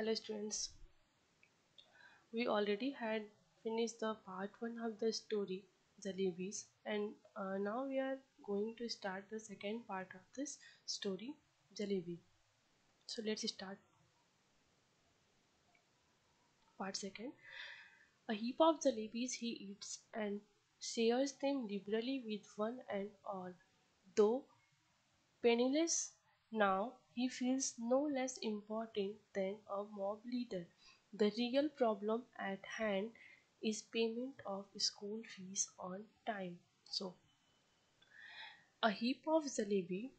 Hello students, we already had finished the part 1 of the story Jalebis, and now we are going to start the second part of this story Jalebi. So let's start part second. A heap of jalebis he eats and shares them liberally with one and all. Though penniless now, he feels no less important than a mob leader. The real problem at hand is payment of school fees on time. So, a heap of jalebi.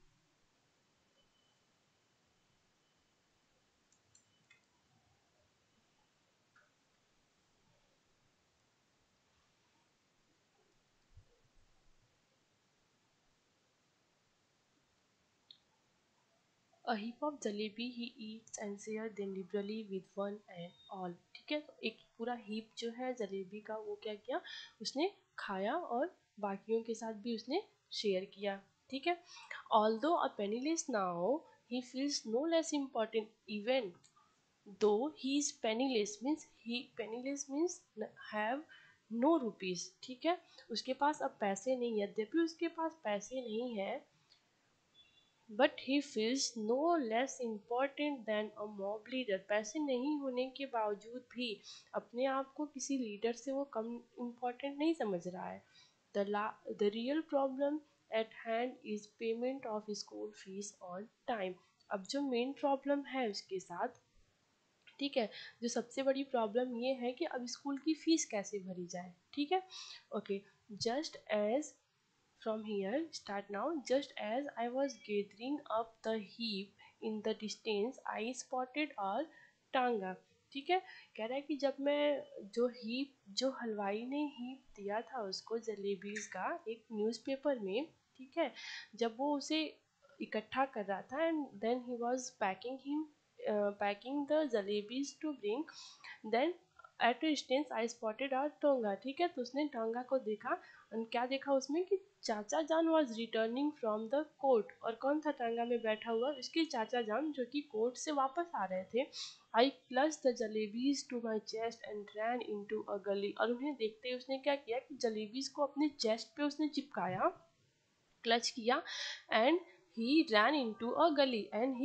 A heap of jalebi he eats and share them liberally with one and all. ठीक है, तो एक पूरा heap जो है जलेबी का वो क्या किया, उसने खाया और बाकियों के साथ भी उसने शेयर किया. ठीक है. Although a penniless now, he feels no less important even though he is penniless. Means have no rupees. ठीक है, उसके पास अब पैसे नहीं, यद्यपि उसके पास पैसे नहीं है, but he feels no less important than a mob leader. पैसे नहीं होने के बावजूद भी अपने आप को किसी लीडर से वो कम इम्पॉर्टेंट नहीं समझ रहा है. The real problem at hand is payment of school fees on time. अब जो मेन प्रॉब्लम है उसके साथ, ठीक है, जो सबसे बड़ी प्रॉब्लम ये है कि अब स्कूल की फीस कैसे भरी जाए. ठीक है, okay. Just as From here, start now. Just as I was gathering up the heap in the distance, I spotted a टांगा. ठीक है, कह रहा है कि जब मैं जो हलवाई ने हीप दिया था उसको जलेबीज का एक न्यूज़पेपर में, ठीक है, जब वो उसे इकट्ठा कर रहा था and then he was packing the jalebis to bring, then at distance I spotted our tonga. ठीक है, तो उसने टोंगा को देखा और क्या देखा उसमें कि चाचा जान was returning from the court. और कौन था टांगा में बैठा हुआ, उसके चाचा जान जो कि कोर्ट से वापस आ रहे थे. I clutch the jalebis to my chest and ran into a gali. और उन्हें देखते ही उसने क्या किया कि जलेबीज को अपने चेस्ट पे उसने चिपकाया, क्लच किया, and he rain into a गली and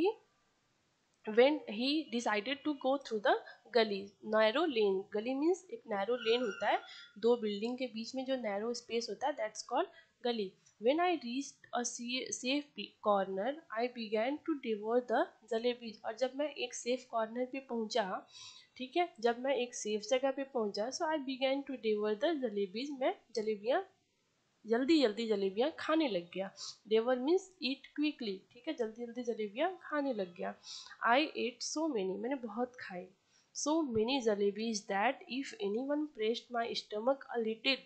when he decided to go through the गली, नैरो लेन. गली मीन्स एक नैरो लेन होता है, दो बिल्डिंग के बीच में जो नैरो स्पेस होता है, दैट्स कॉल्ड गली. when I reached a safe corner, I began to devour the jalebis. और जब मैं एक सेफ कॉर्नर पे पहुंचा, ठीक है, जब मैं एक सेफ जगह पे पहुंचा, so I began to devour the jalebis. मैं जलेबियाँ जल्दी जल्दी जलेबियाँ खाने लग गया. Devour means eat quickly. ठीक है, जल्दी जल्दी जलेबियाँ खाने लग गया. आई एट सो मेनी, मैंने बहुत खाई. So many jalebis that if any one pressed my stomach a little,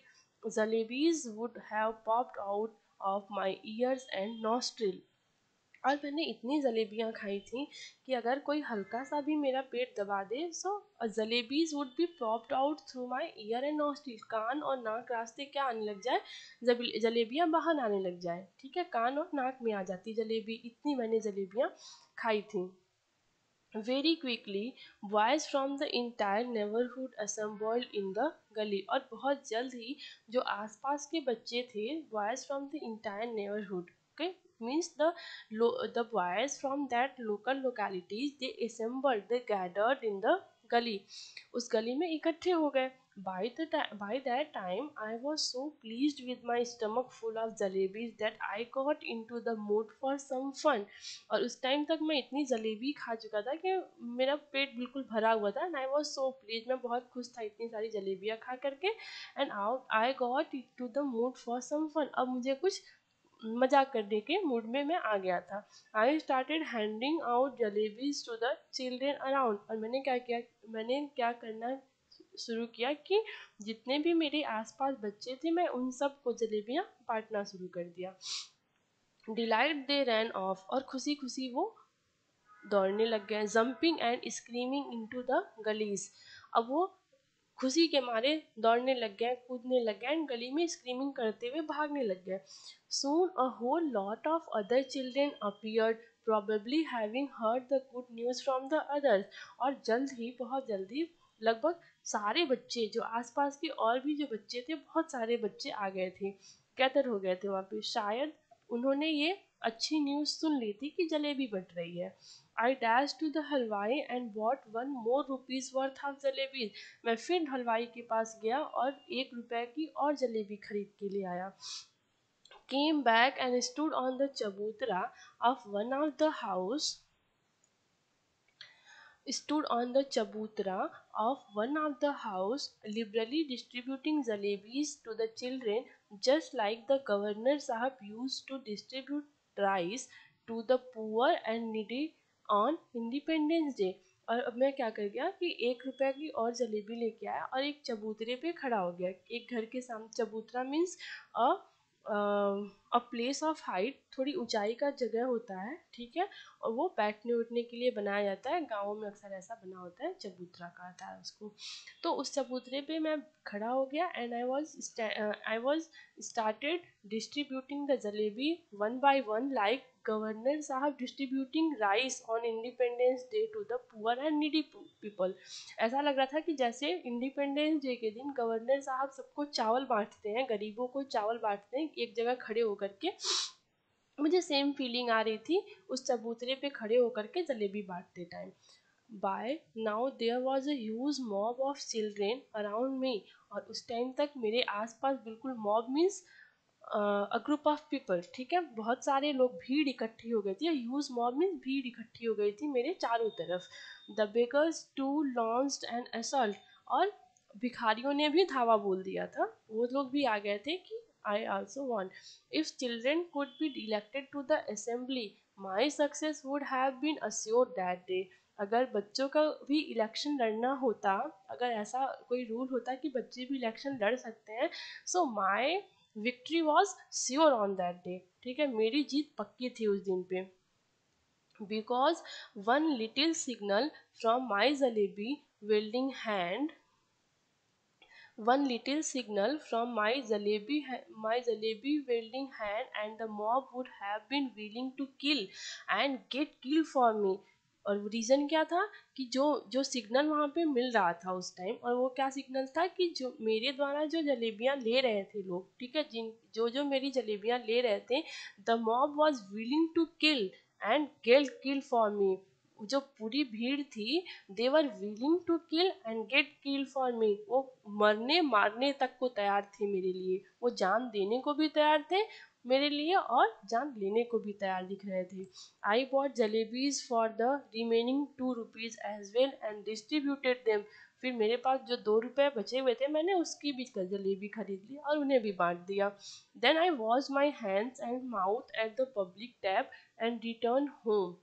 jalebis would have popped out of my years and nostril. और मैंने इतनी जलेबियाँ खाई थी कि अगर कोई हल्का सा भी मेरा पेट दबा दे, so jalebis would be popped out through my ear and nostril. कान और नाक रास्ते क्या आने लग जाए, जलेबियाँ बाहर आने लग जाए. ठीक है, कान और नाक में आ जाती जलेबी, इतनी मैंने जलेबियाँ खाई थी. Very quickly, boys from the entire neighborhood assembled in the गली. और बहुत जल्द ही जो आसपास के बच्चे थे, boys from the entire neighborhood, okay, means the boys from that local localities, they assembled, they gathered in the गली. उस गली में इकट्ठे हो गए. By that time, I was so pleased with my stomach full of jalebis that I got into the mood for some fun. और उस time तक मैं इतनी जलेबी खा चुका था कि मेरा पेट बिल्कुल भरा हुआ था. And I was so pleased, मैं बहुत खुश था इतनी सारी जलेबियाँ खा करके. And I got to the mood for some fun. अब मुझे कुछ मजाक करने के मूड में मैं आ गया था. I started handing out jalebis to the children around. और मैंने क्या करना शुरू किया कि जितने भी मेरे आसपास बच्चे थे, मैं उन सबको जलेबियाँ बांटना शुरू कर दिया. Delight they ran off. और खुशी खुशी वो दौड़ने लग गए. Jumping and screaming into the galis. अब वो खुशी के मारे दौड़ने लग गए, कूदने लग गए एंड गली में स्क्रीमिंग करते हुए भागने लग गए. Soon a whole lot of other children appeared probably having heard the good news from the others. और जल्द ही, बहुत जल्दी, लगभग सारे बच्चे जो आसपास के और भी जो बच्चे थे, बहुत सारे बच्चे आ गए थे, गैदर हो गए थे वहाँ पे। शायद उन्होंने ये अच्छी न्यूज़ सुन ली थी कि जलेबी बट रही है। I dashed to the हलवाई and bought 1 more rupees worth of jalebi. मैं फिर हलवाई के पास गया और 1 रुपए की और जलेबी खरीद के ले आया। Came back and stood on the chabutra of one of the house stood on the chabutra of one of the house, liberally distributing jalebis to the children, just like the governor sahab used to distribute rice to the poor and needy on Independence Day। और अब मैं क्या कर गया कि 1 रुपए की और जलेबी लेके आया और एक चबूतरे पे खड़ा हो गया, एक घर के सामने। चबूतरा means a place of height, थोड़ी ऊंचाई का जगह होता है, ठीक है, और वो बैठने उठने के लिए बनाया जाता है। गाँवों में अक्सर ऐसा बना होता है, चबूतरा कहता है उसको। तो उस चबूतरे पे मैं खड़ा हो गया and I was started distributing the jalebi one by one, like governor sahab distributing rice on Independence Day to the poor and needy people. ऐसा लग रहा था कि जैसे इंडिपेंडेंस डे के दिन गवर्नर साहब सबको चावल बांटते हैं, गरीबों को चावल बांटते हैं एक जगह खड़े होकर के। मुझे सेम फीलिंग आ रही थी उस चबूतरे पे खड़े होकर के जलेबी बांटते time. By now there was a huge mob of children around me. और उस टाइम तक मेरे आसपास बिल्कुल, mob means a group of people, ठीक है, बहुत सारे लोग, भीड़ इकट्ठी हो गई थी। ह्यूज मॉब मीन्स भीड़ इकट्ठी हो गई थी मेरे चारों तरफ। The beggars too launched an assault. और भिखारियों ने भी धावा बोल दिया था, वो लोग भी आ गए थे कि I also want. If children could be elected to the assembly, my success would have been assured that day. अगर बच्चों का भी इलेक्शन लड़ना होता, अगर ऐसा कोई रूल होता कि बच्चे भी इलेक्शन लड़ सकते हैं, so my victory was sure on that day, ठीक है, मेरी जीत पक्की थी उस दिन पे। Because one little signal from my jalebi wielding hand, one little signal from my jalebi wielding hand, and the mob would have been willing to kill and get killed for me। और reason क्या था कि जो जो signal वहाँ पे मिल रहा था उस टाइम, और वो क्या सिग्नल था कि जो मेरे द्वारा जो जलेबियाँ ले रहे थे लोग, ठीक है, जो जो मेरी जलेबियाँ ले रहे थे, the mob was willing to kill and get kill for me. जो पूरी भीड़ थी, they were willing to kill and get kill for me. वो मरने मारने तक को तैयार थे मेरे लिए, वो जान देने को भी तैयार थे मेरे लिए और जान लेने को भी तैयार दिख रहे थे। I bought jalebis for the remaining 2 rupees as well and distributed them. फिर मेरे पास जो 2 रुपए बचे हुए थे, मैंने उसकी भी जलेबी खरीद ली और उन्हें भी बांट दिया। Then I wash my hands and mouth at the public tap and return home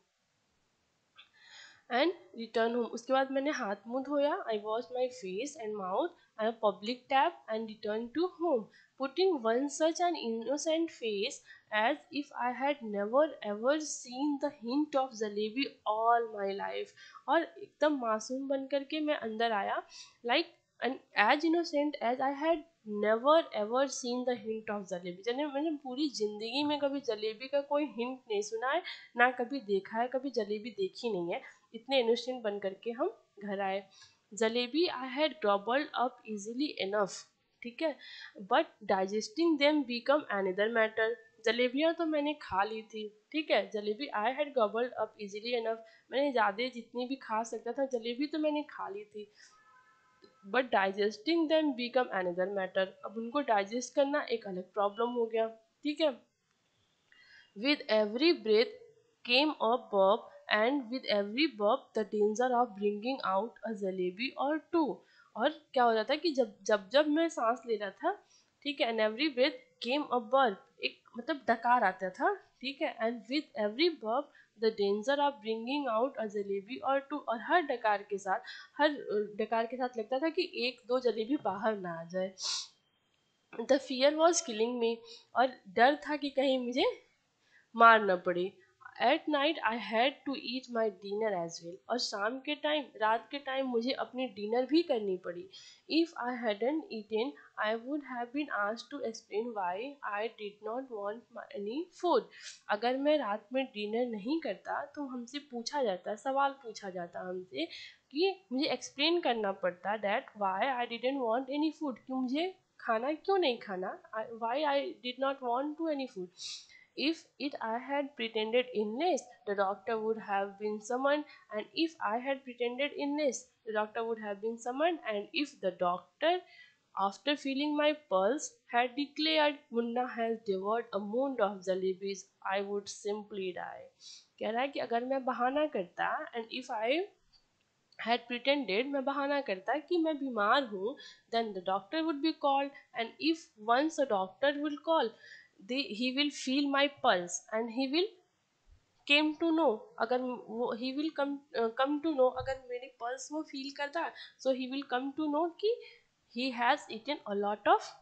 उसके बाद मैंने हाथ मुंह धोया। I wash my face and mouth at public tap and return to home, putting one such an innocent face as if I had never ever seen the hint of jalebi all my life. और एकदम मासूम बन करके मैं अंदर आया, like and as innocent as I had never ever seen the hint of jalebi. जैसे मैंने पूरी जिंदगी में कभी जलेबी का कोई हिंट नहीं सुना है, ना कभी देखा है, कभी जलेबी देखी नहीं है। इतने इनोसेंट बन करके हम घर आए। Jalebi I had गॉबल्ड up easily enough, ठीक है, but digesting them become another matter. जलेबियाँ तो मैंने खा ली थी, ठीक है, jalebi I had गॉबल्ड up easily enough, मैंने ज़्यादा जितनी भी खा सकता था जलेबी तो मैंने खा ली थी, but digesting them become another matter. अब उनको डाइजेस्ट करना एक अलग प्रॉब्लम हो गया, ठीक है। With every breath came a burp, and with every burp the danger of bringing out a jalebi or two। और क्या हो रहा था कि जब जब जब मैं सांस ले रहा था, ठीक है, and every breath came a burp, एक मतलब डकार आता था, ठीक है, and with every burp the danger of bringing out a jalebi or two. और हर डकार के साथ लगता था कि एक दो जलेबी बाहर ना आ जाए। The fear was killing me, और डर था कि कहीं मुझे मार न पड़े। At night I had to eat my dinner as well, और शाम के टाइम, रात के टाइम मुझे अपनी डिनर भी करनी पड़ी. If I hadn't eaten I would have been asked to explain why I did not want any food. अगर मैं रात में डिनर नहीं करता तो हमसे पूछा जाता, सवाल पूछा जाता हमसे कि मुझे एक्सप्लेन करना पड़ता that why I didn't want any food, कि मुझे खाना क्यों नहीं खाना, why I did not want to any food. If it I had pretended illness, the doctor would have been summoned, and if I had pretended illness, the doctor would have been summoned, and if the doctor, after feeling my pulse, had declared Munna has devoured a mound of jalebis, I would simply die. कह रहा है कि अगर मैं बहाना करता, and if I had pretended, मैं बहाना करता कि मैं बीमार हूँ, then the doctor would be called, and if once a doctor will call, he will feel my pulse and he will came to know, अगर वो he will come to know, अगर मेरी पल्स वो फील करता, so he will come to know कि he has eaten a lot of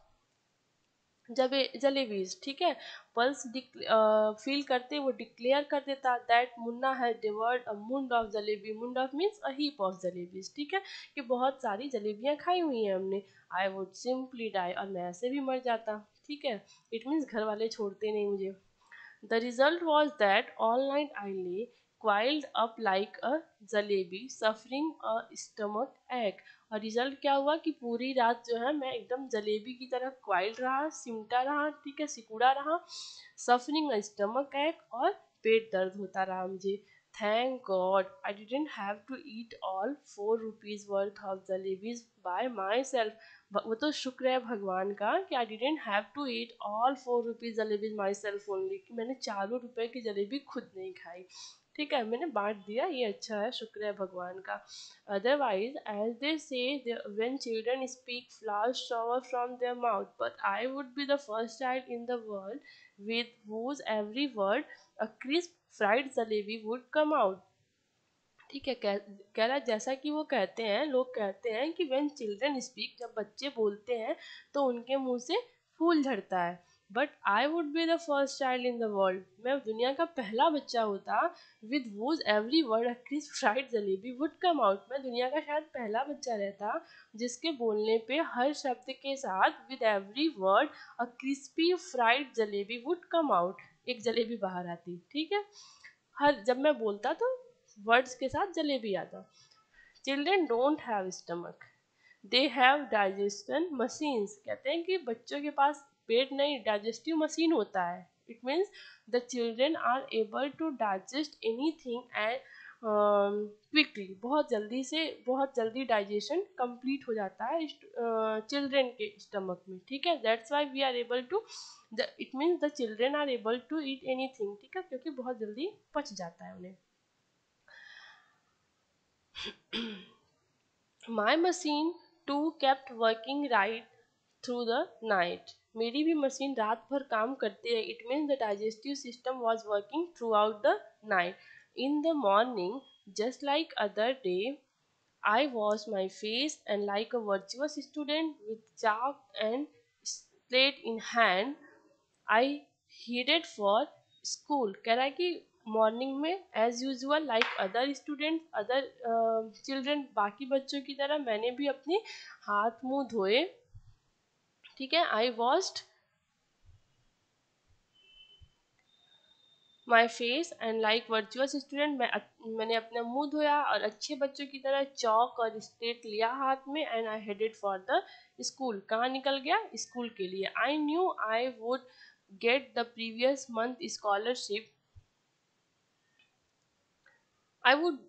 jalebis. ठीक है, pulse feel करते वो डिक्लेयर कर देता दैट मुन्ना हैज डिवर्ड अ मुंड ऑफ जलेबी. मुंड of means a heap of jalebis. ठीक है, कि बहुत सारी जलेबियां खाई हुई हैं हमने. आई वुड सिंपली डाई, और मैं ऐसे भी मर जाता. ठीक है, इट मीन्स घर वाले छोड़ते नहीं मुझे. The result was that all night I lay coiled up like a jalebi, suffering a stomach ache. और रिजल्ट क्या हुआ कि पूरी रात जो है मैं एकदम जलेबी की तरह क्वाइल्ड रहा, सिमटा रहा, ठीक है, सिकुड़ा रहा, सफरिंग अ स्टमक एक, और पेट दर्द होता रहा मुझे. Thank God I didn't have to eat all 4 rupees worth of jalebis by myself. वो तो शुक्र है भगवान का कि I didn't have to eat all 4 rupees jalebis myself only, कि मैंने 4 रुपए की जलेबी खुद नहीं खाई. ठीक है, मैंने बांट दिया, ये अच्छा है, शुक्र है भगवान का. Otherwise, as they say, when children speak, flowers shower from their mouth. But I would be the first child in the world with whose every word a crisp fried jalebi would come out. ठीक है, कह रहा है जैसा कि वो कहते हैं, लोग कहते हैं कि when children speak, जब बच्चे बोलते हैं तो उनके मुंह से फूल झड़ता है. But I would be the first child in the world, मैं दुनिया का पहला बच्चा होता with whose every word a crisp fried jalebi would come out. मैं दुनिया का शायद पहला बच्चा रहता जिसके बोलने पे हर शब्द के साथ with every word a crispy fried jalebi would come out, एक जलेबी बाहर आती. ठीक है, हर जब मैं बोलता तो वर्ड्स के साथ जलेबी आता. Children don't have stomach, they have digestion machines. कहते हैं कि बच्चों के पास पेट नहीं, डाइजेस्टिव मशीन होता है. It means the children are able to digest anything and quickly, बहुत जल्दी डाइजेशन कंप्लीट हो जाता है चिल्ड्रेन के स्टमक में. ठीक है, that's why we are able to, it means the children are able to eat anything. ठीक है, क्योंकि बहुत जल्दी पच जाता है उन्हें. My machine too kept working right through the night. मेरी भी मशीन रात भर काम करती है. It means the digestive system was working throughout the night. In the morning, just like other day, I washed my face and like a virtuous student with chalk and slate in hand, I headed for school. कह रहा है कि morning में as usual like other student, other children, बाकी बच्चों की तरह मैंने भी अपने हाथ मुंह धोए. ठीक है, I washed my face and like virtuous student, मैंने अपना मुंह धोया और अच्छे बच्चों की तरह चौक और स्लेट लिया हाथ में. And I headed for the school. कहाँ निकल गया? स्कूल के लिए. I knew I would get the previous month scholarship. I would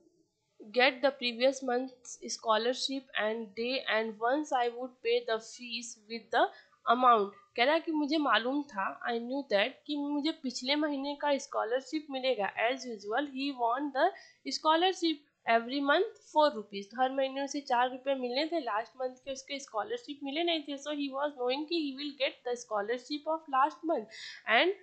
get the previous month's scholarship and day, and once I would pay the fees with the amount. कह रहा है कि मुझे मालूम था, आई न्यू दैट, कि मुझे पिछले महीने का स्कॉलरशिप मिलेगा. As usual he want the scholarship every month 4 rupees. हर महीने उसे 4 रुपये मिलने थे. लास्ट मंथ के उसके स्कॉलरशिप मिले नहीं थे. सो ही वॉज नोइंग कि he will get the scholarship of last month and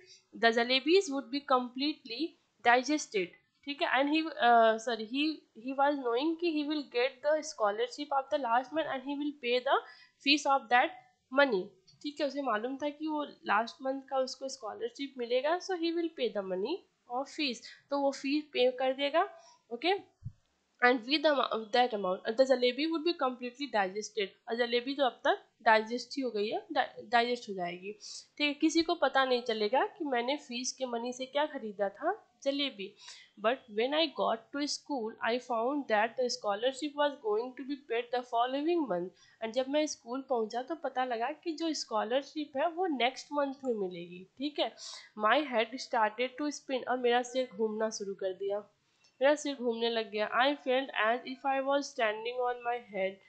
the jalebis would be completely digested. ठीक है, एंड ही वॉज नोइंग कि he will get the scholarship of the last month and he will pay the fees of that money. ठीक है, उसे मालूम था कि वो लास्ट मंथ का उसको स्कॉलरशिप मिलेगा, so he will pay the money. Of fees, तो वो फीस पे कर देगा, okay. And with that amount the jalebi would be completely digested, और जलेबी तो अब तक डाइजेस्ट ही हो गई है, डाइजेस्ट हो जाएगी, ठीक है। किसी को पता नहीं चलेगा कि मैंने फीस के मनी से क्या खरीदा था, jalebi. But when I got to school I found that the scholarship was going to be paid the following month. And जब मैं स्कूल पहुंचा तो पता लगा कि जो स्कॉलरशिप है वो नेक्स्ट मंथ में मिलेगी, ठीक है। My head started to spin, और मेरा सिर घूमना शुरू कर दिया, मेरा सिर घूमने लग गया। I felt as if I was standing on my head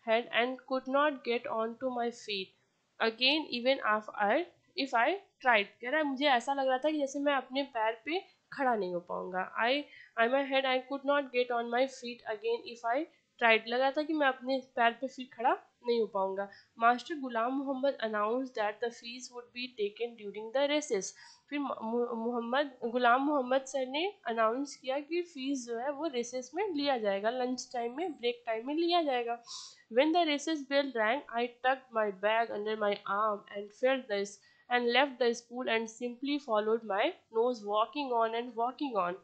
and could not get on to my feet again even if I tried. कह रहा है मुझे ऐसा लग रहा था कि जैसे मैं अपने पैर पे खड़ा नहीं हो पाऊंगा। I my head I could not get on my feet again if I tried, लग रहा था कि मैं अपने पैर पे फिर खड़ा नहीं हो पाऊंगा। Master Ghulam Mohammad announce that the fees would be taken during the recess. फिर गुलाम मोहम्मद सर ने अनाउंस किया कि फीस जो है वो रेसेस में लिया जाएगा, लंच टाइम में, ब्रेक टाइम में लिया जाएगा। When the recess bell rang, I tucked my bag under my arm and felt this and left the school and simply followed my nose, walking on and walking on.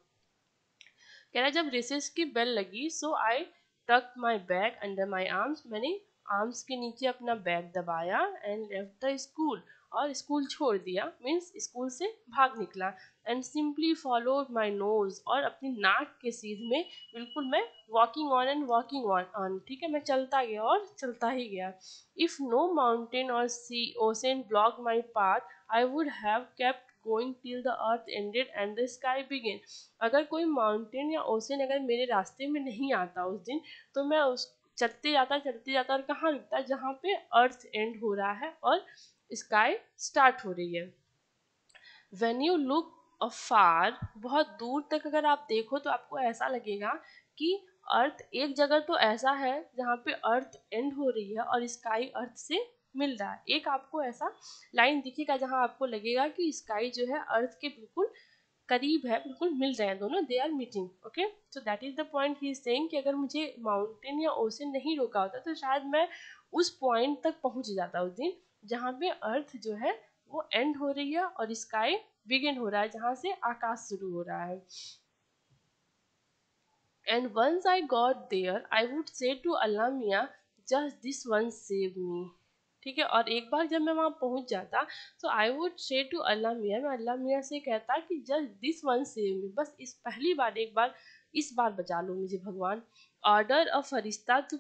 कह रहा जब recess की bell लगी, सो आई टक my bag under my arms, मैंने arms के नीचे अपना बैग दबाया एंड लेफ्ट द स्कूल, और स्कूल छोड़ दिया, मीन्स स्कूल से भाग निकला। And simply followed my nose, और अपनी नाक के सीध में बिल्कुल मैं walking on and walking on, ठीक है, मैं चलता गया और चलता ही गया। If no mountain or sea ocean block my path I would have kept going till the earth ended and the sky begin. अगर कोई माउंटेन या ओशन अगर मेरे रास्ते में नहीं आता उस दिन, तो मैं उस चलते जाता और कहाँ रुकता, जहाँ पे अर्थ एंड हो रहा है और स्काई स्टार्ट हो रही है। व्हेन यू लुक अफार, बहुत दूर तक अगर आप देखो तो आपको ऐसा लगेगा कि अर्थ एक जगह तो ऐसा है जहाँ पे अर्थ एंड हो रही है और स्काई अर्थ से मिल रहा है। एक आपको ऐसा लाइन दिखेगा जहाँ आपको लगेगा कि स्काई जो है अर्थ के बिल्कुल करीब है, बिल्कुल मिल रहे हैं दोनों, they are meeting, okay. So that is the point he is saying कि अगर मुझे माउंटेन या ओशन नहीं रोका होता तो शायद मैं उस पॉइंट तक पहुंच जाता उस दिन जहाँ पे अर्थ जो है वो एंड हो रही है और स्काई बिगिन हो रहा है, जहाँ से आकाश शुरू हो रहा है। And once I got there I would say to Allah Miyan just this one save me, ठीक है। और एक बार जब मैं वहाँ पहुँच जाता तो आई वुड से टू अल्लाह मियाँ, मैं अल्लाह मियाँ से कहता कि जस्ट दिस वन सेव मी, बस इस पहली बार, एक बार, इस बार बचा लो मुझे भगवान। Order a Firishta to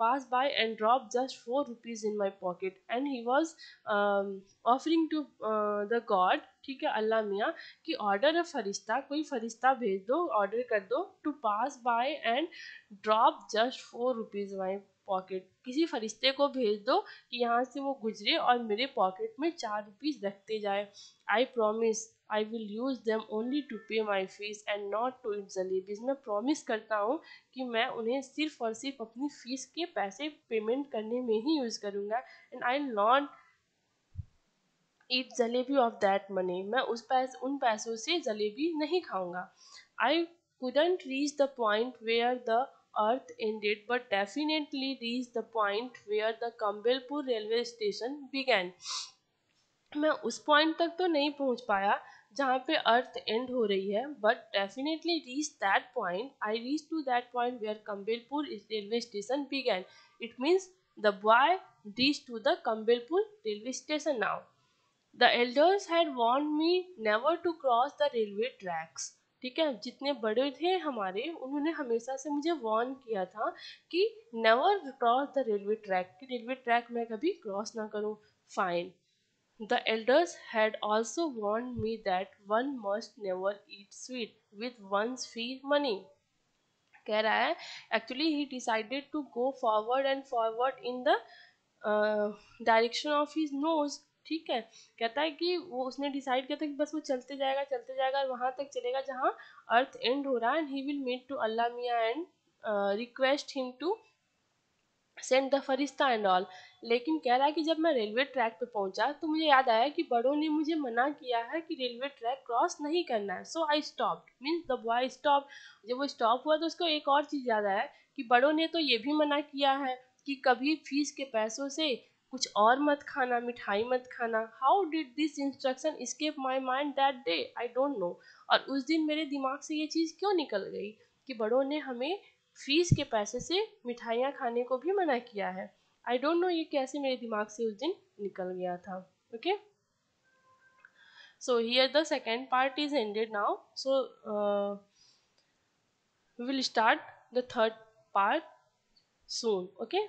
pass by and drop just 4 rupees in my pocket, and he was offering to the god, ठीक है, अल्लाह मियाँ, कि ऑर्डर अ फरिश्ता, कोई फरिश्ता भेज दो, ऑर्डर कर दो, to pass by and drop just 4 rupees my pocket, किसी फरिश्ते को भेज दो कि यहाँ से वो गुजरे और मेरे पॉकेट में 4 रुपीज़ रखते जाए। I promise I will use them only to pay my fees and not to eat jalebis. मैं प्रॉमिस करता हूँ कि मैं उन्हें सिर्फ और सिर्फ अपनी फीस के पैसे पेमेंट करने में ही यूज़ करूँगा, and I not eat jalebi of that money, मैं उन पैसों से जलेबी नहीं खाऊंगा। आई couldn't reach the point where the earth ended but definitely reached the point where the Kambelpur railway station began। मैं उस पॉइंट तक तो नहीं पहुंच पाया जहाँ पे अर्थ एंड हो रही है, but definitely reach that point, I reach to that point where Campbellpur railway station began. It means the boy reach to the Campbellpur railway station now. The elders had warn me never to cross the railway tracks, ठीक है, जितने बड़े थे हमारे उन्होंने हमेशा से मुझे वार्न किया था कि never cross the railway track, कि रेलवे ट्रैक मैं कभी क्रॉस ना करूँ। Fine. The elders had also warned me that one must never eat sweet with one's fee money। कह रहा है actually he decided to go forward and forward in the direction of his nose, ठीक है। कहता है कि वो उसने डिसाइड किया था कि बस वो चलते जाएगा और वहां तक चलेगा जहाँ अर्थ एंड हो रहा है, and he will meet to Allah Miyan and request him to send the फरिश्ता एंड ऑल। लेकिन कह रहा है कि जब मैं रेलवे ट्रैक पे पहुंचा तो मुझे याद आया कि बड़ों ने मुझे मना किया है कि रेलवे ट्रैक क्रॉस नहीं करना है। So I stop, means the boy stop. जब वो स्टॉप हुआ तो उसको एक और चीज़ याद आया कि बड़ों ने तो ये भी मना किया है कि कभी फीस के पैसों से कुछ और मत खाना, मिठाई मत खाना। How did this instruction escape my mind that day, I don't know. और उस दिन मेरे दिमाग से ये चीज़ क्यों निकल गई कि बड़ों ने हमें फीस के पैसे से मिठाइयाँ खाने को भी मना किया है। आई डोंट नो ये कैसे मेरे दिमाग से उस दिन निकल गया था। Okay, so here the second part is ended now. So we will start the third part soon. Okay.